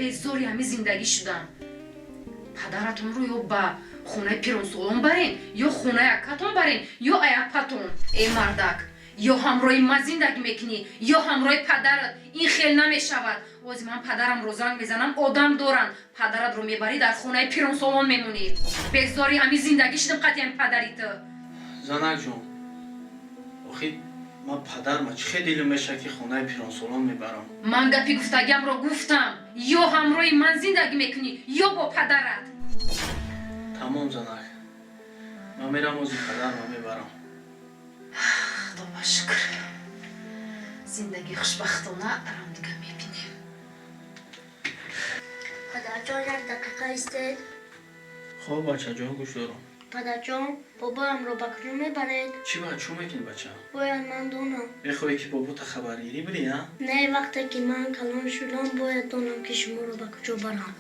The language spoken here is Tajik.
беззори ҳами зиндагӣ шудам. Падаратонро ё ба хонаи пиронсолон барен, ё хонаи акатон барен, ё аяпатон. Мардак, ё ҳамроҳи ман зиндагӣ мекунӣ, ё ҳамроҳи падарат. Ин хел намешавад. Ози ман падарамро занг мезанам, одам доранд. Падаратро мебарӣ, дар хонаи пиронсолон мемонӣ. Беззори ҳами зиндагӣ шудам қатъиян падариту. Занакҷон, охи ман падарма чӣ хел дилм мешавад ки хонаи пиронсолон мебарам. Ман гапи гуфтагиамро гуфтам. Ё ҳамроҳи ман зиндагӣ мекунӣ, ё бо падарат. Тамом занак. Ман мерам ози падарма мебарам. Худоба шукр. Зиндагӣ хушбахтона дарам дига мебинем. Падарҷон, як дақиқа истед. Хоб бачаҷон, гӯш дорам. Падарҷон, бобоямро ба куҷо мебаред? Чӣ ба чӯ мекунӣ бача? Бояд ман донам. Мехоҳӣ ки бобота хабаргирӣ бирӣ, а? Не, вақте ки ман калон шудам, бояд донам ки шуморо ба куҷо барам.